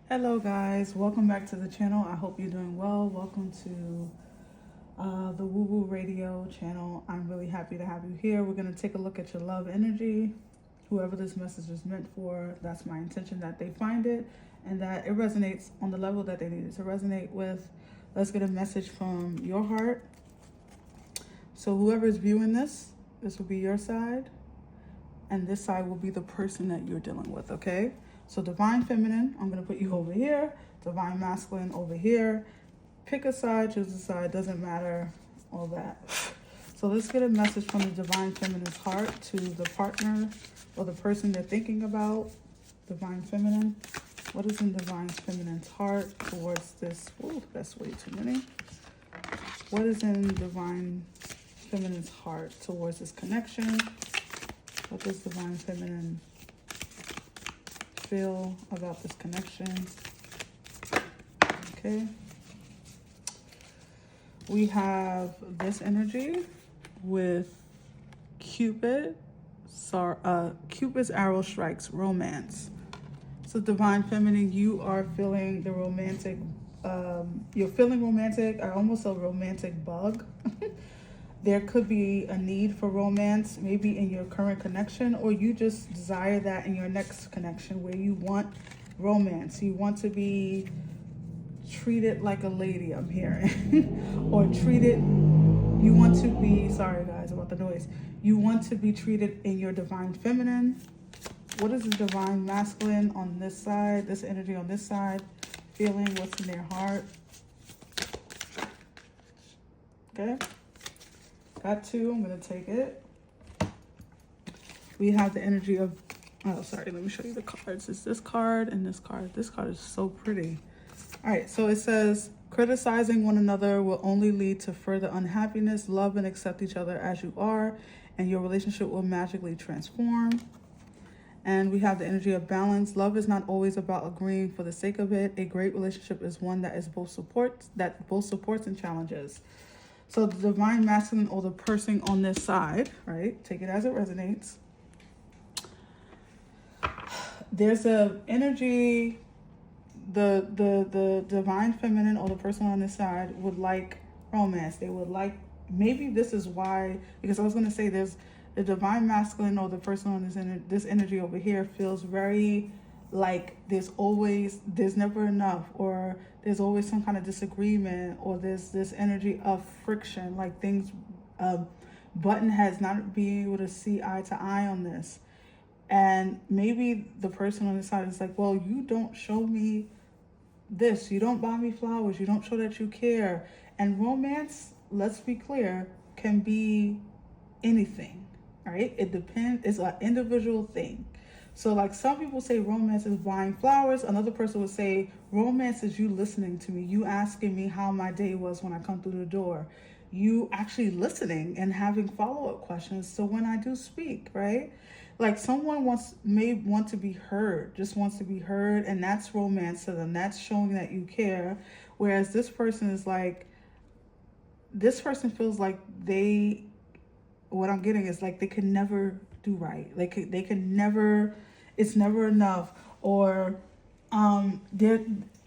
Hello guys, welcome back to the channel. I hope you're doing well. Welcome to the Woo Woo Radio channel. I'm really happy to have you here. We're going to take a look at your love energy. Whoever this message is meant for, that's my intention that they find it and that it resonates on the level that they need it to resonate with. Let's get a message from your heart. So whoever is viewing this will be your side, and this side will be the person that you're dealing with, okay? So Divine Feminine, I'm going to put you over here. Divine Masculine over here. Pick a side, choose a side, doesn't matter, all that. So let's get a message from the Divine Feminine's heart to the partner or the person they're thinking about. Divine Feminine, what is in Divine Feminine's heart towards this? Oh, that's way too many. What is in Divine Feminine's heart towards this connection? What does Divine Feminine feel about this connection? Okay. We have this energy with Cupid. Cupid's arrow strikes romance. So Divine Feminine, you are feeling the romantic, you're feeling romantic, or almost a romantic bug. There could be a need for romance, maybe in your current connection, or you just desire that in your next connection where you want romance. You want to be treated like a lady, I'm hearing, or you want to be, sorry guys about the noise. You want to be treated in your Divine Feminine. What is the Divine Masculine on this side, this energy on this side, feeling what's in their heart? Okay. Got two, I'm going to take it. We have the energy of, oh, sorry, let me show you the cards. It's this card and this card. This card is so pretty. All right, so it says, criticizing one another will only lead to further unhappiness. Love and accept each other as you are, and your relationship will magically transform. And we have the energy of balance. Love is not always about agreeing for the sake of it. A great relationship is one that both supports and challenges. So the Divine Masculine, or the person on this side, right? Take it as it resonates. There's a energy, the Divine Feminine, or the person on this side would like romance. They would like, maybe this is why, because I was going to say there's the Divine Masculine, or the person on this energy over here feels very like there's never enough, or there's always some kind of disagreement, or there's this energy of friction, like things, button heads not being able to see eye to eye on this. And maybe the person on the side is like, well, you don't show me this, you don't buy me flowers, you don't show that you care. And romance, let's be clear, can be anything, right? It depends, it's an individual thing. So like some people say romance is buying flowers. Another person would say romance is you listening to me. You asking me how my day was when I come through the door. You actually listening and having follow-up questions. So when I do speak, right? Like someone may want to be heard, just wants to be heard. And that's romance to them. That's showing that you care. Whereas this person is like, this person feels like what I'm getting is like they can never do right. Like they can never, it's never enough. Or I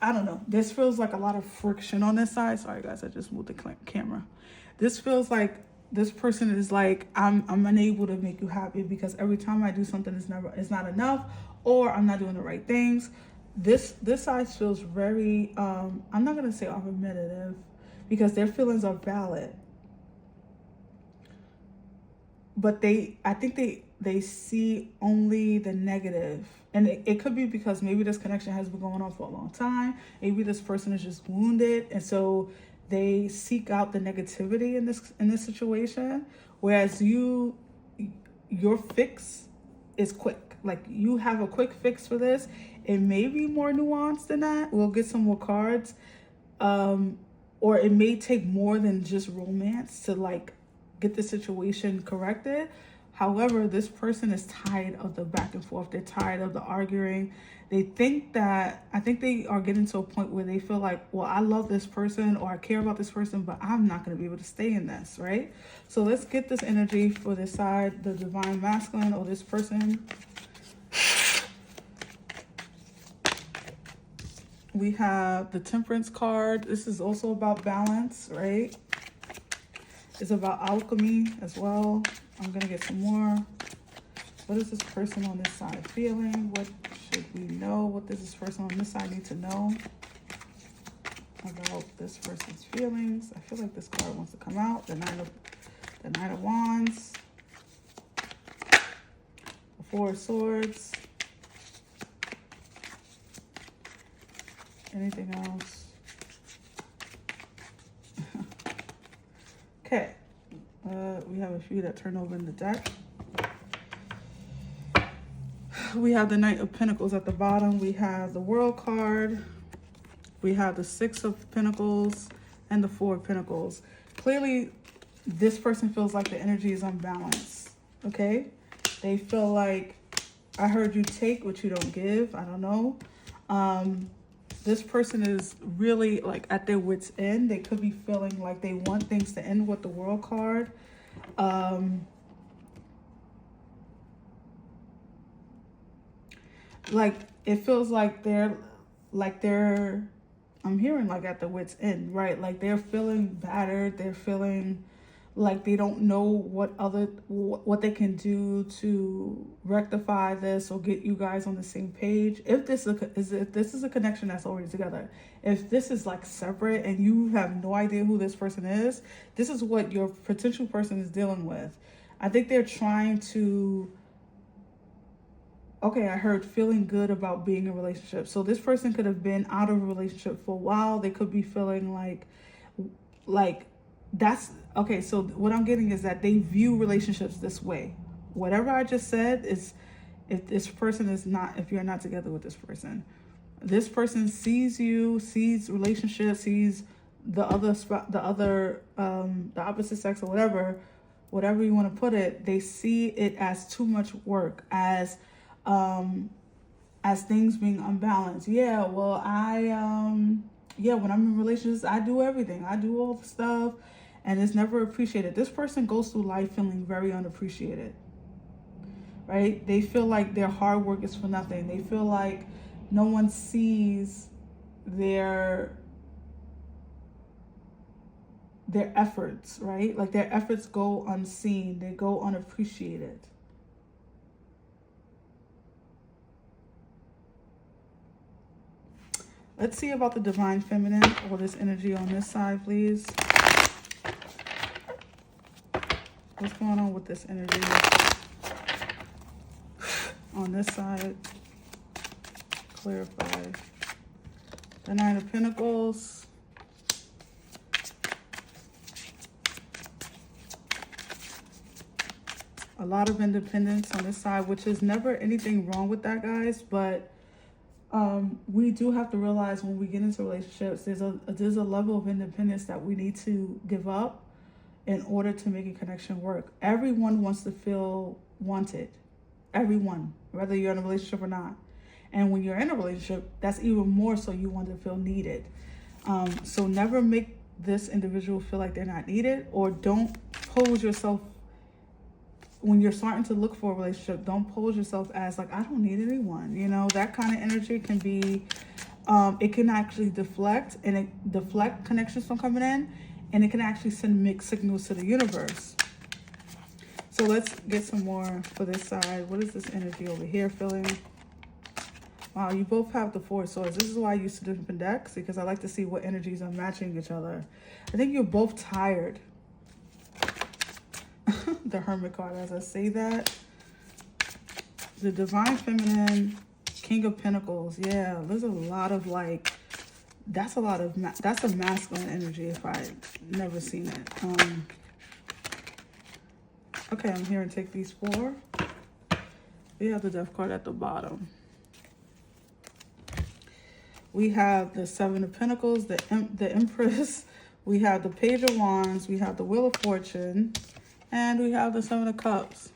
don't know. This feels like a lot of friction on this side. Sorry guys, I just moved the camera. This feels like this person is like, I'm unable to make you happy because every time I do something, it's not enough, or I'm not doing the right things. This side feels very, I'm not gonna say argumentative because their feelings are valid. But I think they see only the negative. And it could be because maybe this connection has been going on for a long time. Maybe this person is just wounded. And so they seek out the negativity in this situation. Whereas your fix is quick. Like you have a quick fix for this. It may be more nuanced than that. We'll get some more cards. Or it may take more than just romance to like get the situation corrected. However, this person is tired of the back and forth. They're tired of the arguing. I think they are getting to a point where they feel like, well, I love this person or I care about this person, but I'm not going to be able to stay in this, right? So let's get this energy for this side, the Divine Masculine, or this person. We have the Temperance card. This is also about balance, right? It's about alchemy as well. I'm going to get some more. What is this person on this side feeling? What should we know? What does this person on this side need to know about this person's feelings? I feel like this card wants to come out. The Knight of Wands. The Four of Swords. Anything else? Okay. We have a few that turn over in the deck. We have the Knight of Pentacles at the bottom. We have the World card. We have the Six of Pentacles and the Four of Pentacles. Clearly, this person feels like the energy is unbalanced, okay? They feel like, I heard you take what you don't give. I don't know. This person is really like at their wit's end. They could be feeling like they want things to end with the World card. Like it feels like they're I'm hearing like at the wit's end, right? Like they're feeling battered. They're feeling like they don't know what they can do to rectify this or get you guys on the same page. If this is a connection that's already together, if this is like separate and you have no idea who this person is, this is what your potential person is dealing with. I think they're trying to, okay, I heard feeling good about being in a relationship. So this person could have been out of a relationship for a while. They could be feeling like that's okay. So what I'm getting is that they view relationships this way. Whatever I just said is, if you're not together with this person sees you, sees relationships, sees the opposite sex or whatever you want to put it. They see it as too much work, as things being unbalanced. Yeah, well, when I'm in relationships, I do everything. I do all the stuff, and it's never appreciated. This person goes through life feeling very unappreciated, right? They feel like their hard work is for nothing. They feel like no one sees their efforts, right? Like their efforts go unseen. They go unappreciated. Let's see about the Divine Feminine or this energy on this side, please. What's going on with this energy on this side? Clarify. The Nine of Pentacles. A lot of independence on this side, which is never anything wrong with that, guys. But we do have to realize when we get into relationships, there's a level of independence that we need to give up in order to make a connection work. Everyone wants to feel wanted. Everyone, whether you're in a relationship or not. And when you're in a relationship, that's even more so you want to feel needed. So never make this individual feel like they're not needed, or don't pose yourself, when you're starting to look for a relationship, don't pose yourself as like, I don't need anyone. You know, that kind of energy can be, it can actually deflect connections from coming in, and it can actually send mixed signals to the universe. So let's get some more for this side. What is this energy over here feeling? Wow, you both have the Four of Swords. This is why I use two different decks, because I like to see what energies are matching each other. I think you're both tired. The Hermit card, as I say that. The Divine Feminine, King of Pentacles. Yeah, there's a lot of like, that's a masculine energy if I never seen it. Okay, I'm here and take these four. We have the Death card at the bottom. We have the Seven of Pentacles, the Empress. We have the Page of Wands. We have the Wheel of Fortune. And we have the Seven of Cups.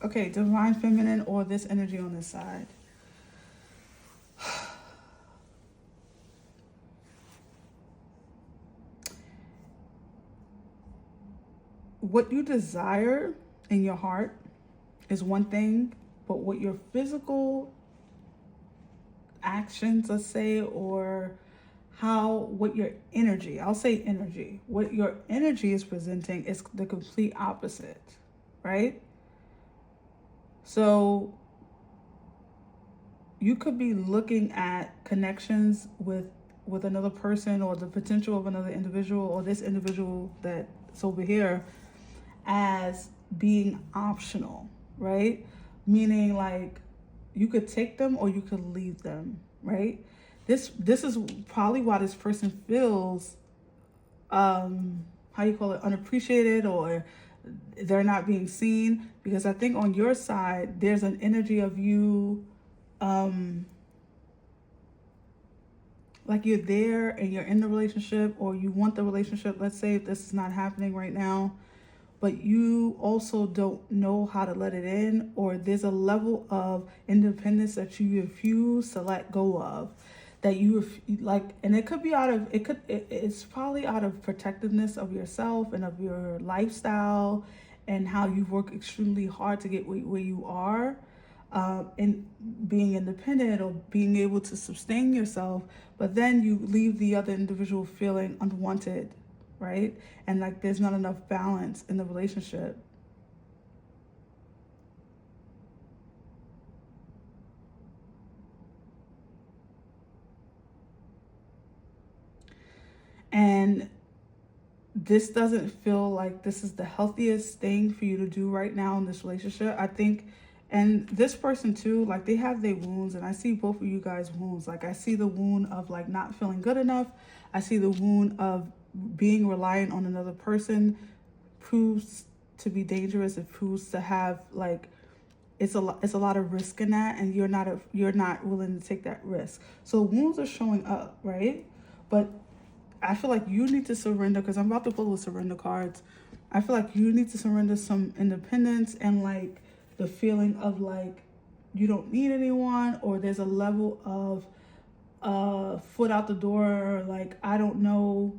Okay, Divine Feminine or this energy on this side. What you desire in your heart, is one thing, but what your physical actions, let's say, or what your energy, I'll say energy, what your energy is presenting is the complete opposite, right? So you could be looking at connections with another person, or the potential of another individual, or this individual that's over here, as being optional, right? Meaning like you could take them or you could leave them, right? This is probably why this person feels how you call it, unappreciated, or they're not being seen, because I think on your side there's an energy of you like you're there and you're in the relationship, or you want the relationship. Let's say if this is not happening right now, but you also don't know how to let it in, or there's a level of independence that you refuse to let go of, that you like, and it could be it's probably out of protectiveness of yourself and of your lifestyle, and how you work extremely hard to get where you are, and being independent or being able to sustain yourself, but then you leave the other individual feeling unwanted, right? And like there's not enough balance in the relationship. And this doesn't feel like this is the healthiest thing for you to do right now in this relationship, I think. And this person too, like they have their wounds, and I see both of you guys' wounds. Like I see the wound of like not feeling good enough. I see the wound of being reliant on another person proves to be dangerous. It proves to have like it's a lot of risk in that, and you're not willing to take that risk. So wounds are showing up, right? But I feel like you need to surrender, because I'm about to pull the surrender cards. I feel like you need to surrender some independence, and like the feeling of like you don't need anyone, or there's a level of foot out the door, like I don't know,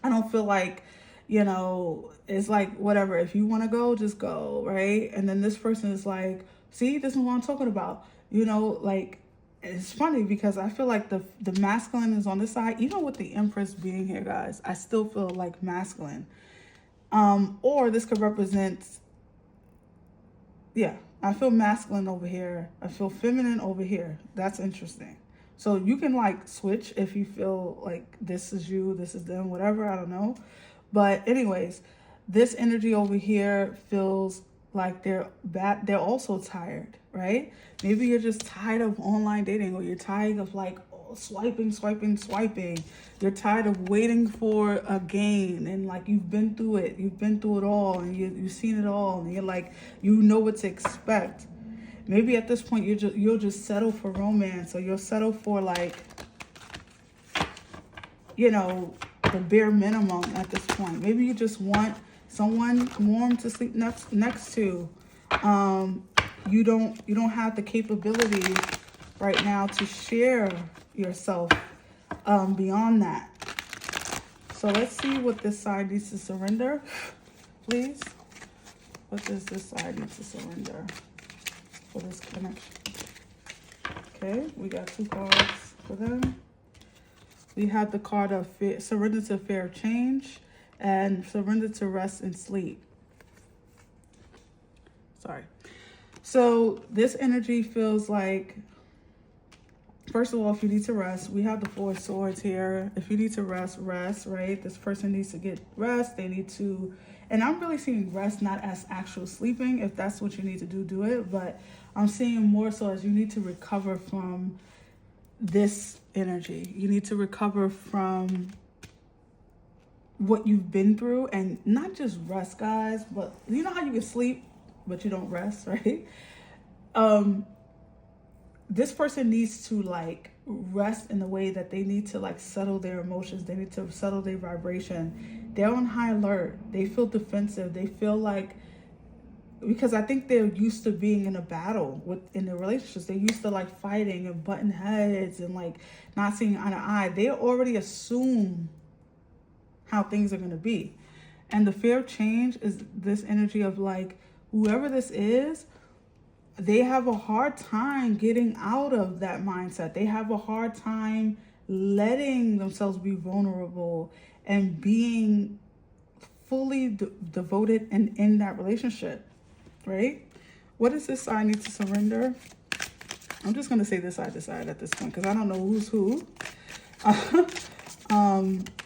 I don't feel like, it's like whatever, if you want to go, just go, right? And then this person is like, see, this is what I'm talking about, like it's funny because I feel like the masculine is on this side, even with the Empress being here, guys. I still feel like masculine. Or this could represent, yeah, I feel masculine over here. I feel feminine over here. That's interesting. So you can like switch if you feel like this is you, this is them, whatever. I don't know. But anyways, this energy over here feels like they're also tired, right? Maybe you're just tired of online dating, or you're tired of like swiping. You're tired of waiting for a gain, and like you've been through it all, and you've seen it all, and you're like, you know what to expect. Maybe at this point you'll just settle for romance, or you'll settle for like, the bare minimum at this point. Maybe you just want someone warm to sleep next to. You don't have the capability right now to share yourself beyond that. So let's see what this side needs to surrender, please. What does this side need to surrender for this connection? Okay, we got 2 cards for them. We have the card of surrender to fear of change, and surrender to rest and sleep. Sorry. So this energy feels like, first of all, if you need to rest, we have the 4 of Swords here. If you need to rest, right? This person needs to get rest. They need to, and I'm really seeing rest not as actual sleeping. If that's what you need to do it. But I'm seeing more so as you need to recover from this energy. You need to recover from what you've been through, and not just rest, guys, but you know how you can sleep but you don't rest, right? This person needs to like rest in the way that they need to like settle their emotions. They need to settle their vibration. They're on high alert. They feel defensive. They feel like, because I think they're used to being in a battle in their relationships. They're used to like fighting and butting heads and like not seeing eye to eye. They already assume how things are going to be. And the fear of change is this energy of like, whoever this is, they have a hard time getting out of that mindset. They have a hard time letting themselves be vulnerable and being fully devoted and in that relationship, right? What does this side need to surrender? I'm just going to say this side at this point because I don't know who's who.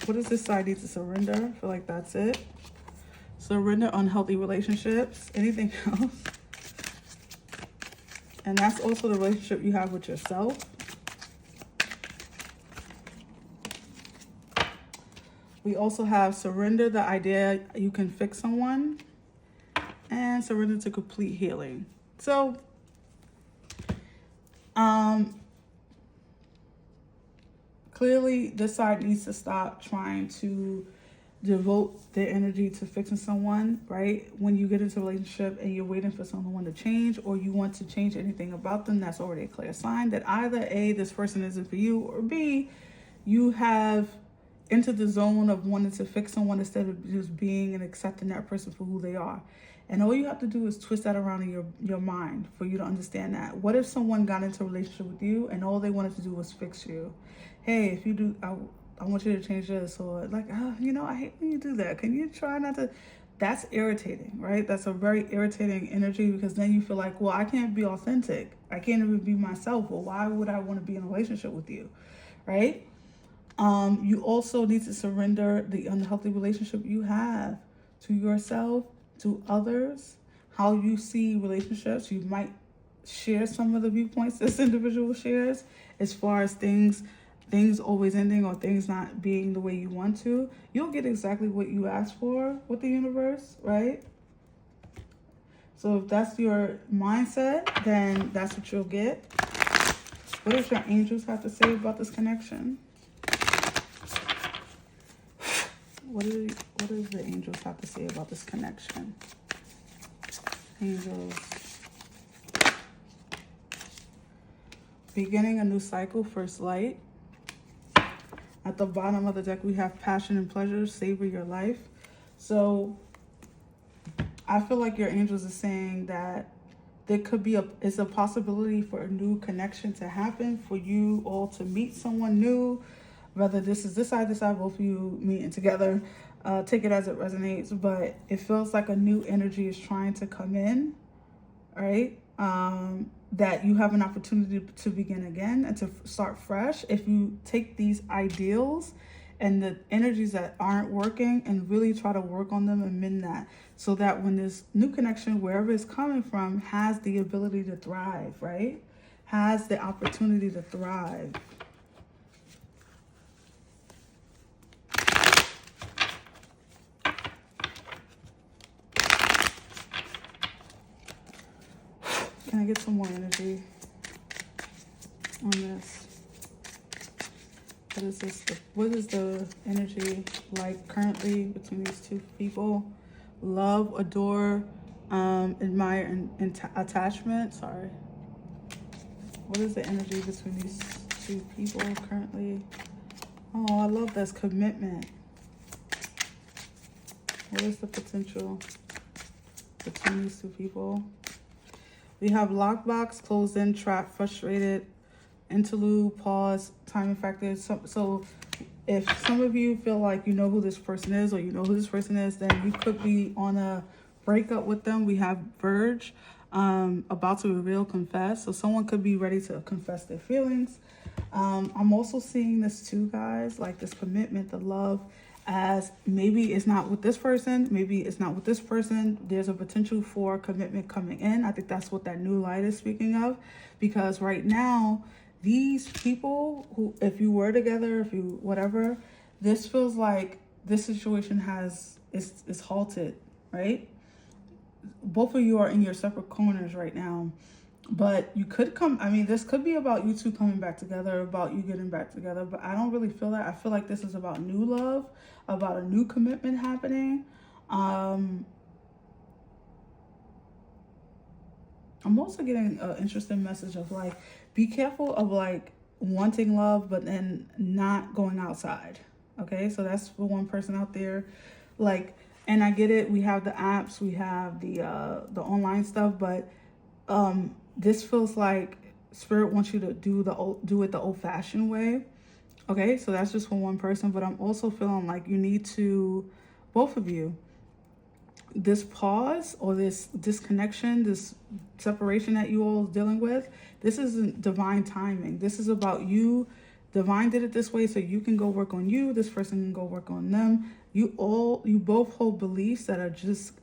What does this side need to surrender? I feel like that's it. Surrender unhealthy relationships. Anything else? And that's also the relationship you have with yourself. We also have surrender the idea you can fix someone, and surrender to complete healing. So, clearly this side needs to stop trying to devote their energy to fixing someone, right? When you get into a relationship and you're waiting for someone to change, or you want to change anything about them, that's already a clear sign that either A, this person isn't for you, or B, you have entered the zone of wanting to fix someone instead of just being and accepting that person for who they are. And all you have to do is twist that around in your mind for you to understand that. What if someone got into a relationship with you and all they wanted to do was fix you? Hey, if you do, I want you to change this, or like, I hate when you do that. Can you try not to? That's irritating, right? That's a very irritating energy, because then you feel like, well, I can't be authentic. I can't even be myself. Well, why would I want to be in a relationship with you, right? You also need to surrender the unhealthy relationship you have to yourself, to others, how you see relationships. You might share some of the viewpoints this individual shares as far as things always ending or things not being the way you want to. You'll get exactly what you asked for with the universe, right? So if that's your mindset, then that's what you'll get. What does your angels have to say about this connection? What does the angels have to say about this connection? Angels. Beginning a new cycle, first light. At the bottom of the deck, we have passion and pleasure, savor your life. So I feel like your angels are saying that there could be it's a possibility for a new connection to happen, for you all to meet someone new. Whether this is this side, both of you meeting together, take it as it resonates. But it feels like a new energy is trying to come in, right? That you have an opportunity to begin again and to start fresh. If you take these ideals and the energies that aren't working and really try to work on them and mend that, so that when this new connection, wherever it's coming from, has the ability to thrive, right? Has the opportunity to thrive. Can I get some more energy on this? What is this? What is the energy like currently between these two people? Love, adore, admire, and attachment. Sorry. What is the energy between these two people currently? Oh, I love this commitment. What is the potential between these two people? We have lockbox, closed in, trapped, frustrated, interlude, pause, timing factors. So if some of you feel like you know who this person is, or you know who this person is, then you could be on a breakup with them. We have Verge, about to reveal, confess. So someone could be ready to confess their feelings. I'm also seeing this too, guys, like this commitment, the love, as maybe it's not with this person, maybe it's not with this person. There's a potential for commitment coming in. I think that's what that new light is speaking of, because right now, these people who, if you were together, if you whatever, this feels like this situation is halted, right? Both of you are in your separate corners right now. But you could this could be about you two coming back together, about you getting back together, but I don't really feel that. I feel like this is about new love, about a new commitment happening. I'm also getting an interesting message of like, be careful of like wanting love, but then not going outside. Okay, so that's for one person out there. Like, And I get it. We have the apps, we have the online stuff, but this feels like spirit wants you to do it the old fashioned way. Okay, so that's just for one person, but I'm also feeling like you need to, both of you, this pause or this disconnection, this separation that you all dealing with, this isn't divine timing. This is about you. Divine did it this way so you can go work on you. This person can go work on them. You both hold beliefs that are just,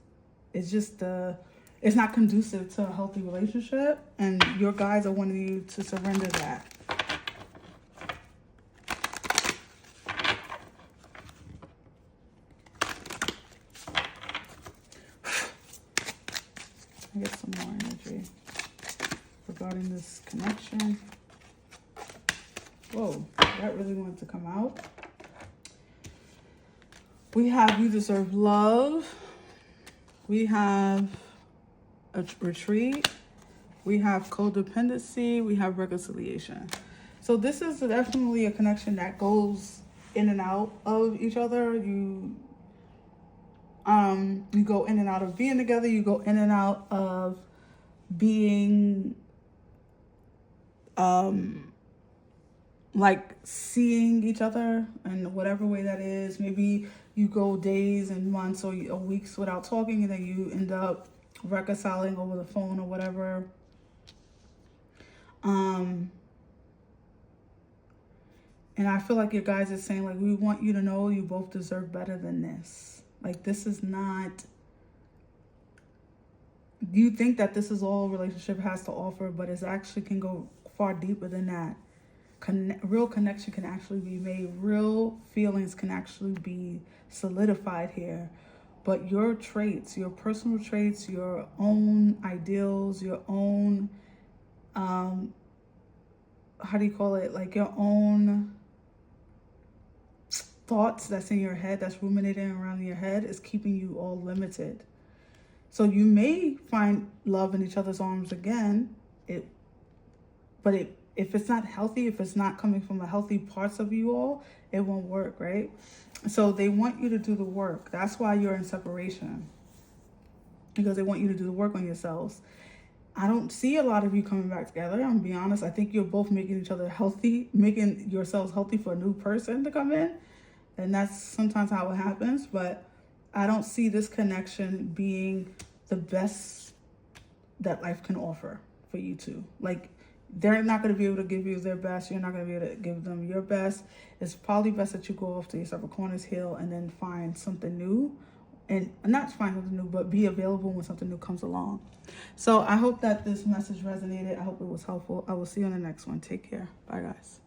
it's not conducive to a healthy relationship, and your guys are wanting you to surrender that. I get some more energy regarding this connection. Whoa, that really wanted to come out. We have you deserve love. We have a retreat. We have codependency. We have reconciliation. So this is definitely a connection that goes in and out of each other. You go in and out of being together. You go in and out of being like seeing each other in whatever way that is. Maybe you go days and months or weeks without talking, and then you end up reconciling over the phone or whatever. And I feel like your guys are saying, like, we want you to know you both deserve better than this. Like, this is not, you think that this is all relationship has to offer, but it actually can go far deeper than that. Real connection can actually be made. Real feelings can actually be solidified here. But your traits, your personal traits, your own ideals, your own, how do you call it? Like your own thoughts that's in your head, that's ruminating around in your head, is keeping you all limited. So you may find love in each other's arms again, but if it's not healthy, if it's not coming from the healthy parts of you all, it won't work, right? So they want you to do the work. That's why you're in separation, because they want you to do the work on yourselves. I don't see a lot of you coming back together. I'm gonna be honest. I think you're both making each other healthy, making yourselves healthy for a new person to come in. And that's sometimes how it happens. But I don't see this connection being the best that life can offer for you two. Like, they're not going to be able to give you their best. You're not going to be able to give them your best. It's probably best that you go off to your separate corners, heal, and then find something new. And not find something new, but be available when something new comes along. So I hope that this message resonated. I hope it was helpful. I will see you on the next one. Take care. Bye, guys.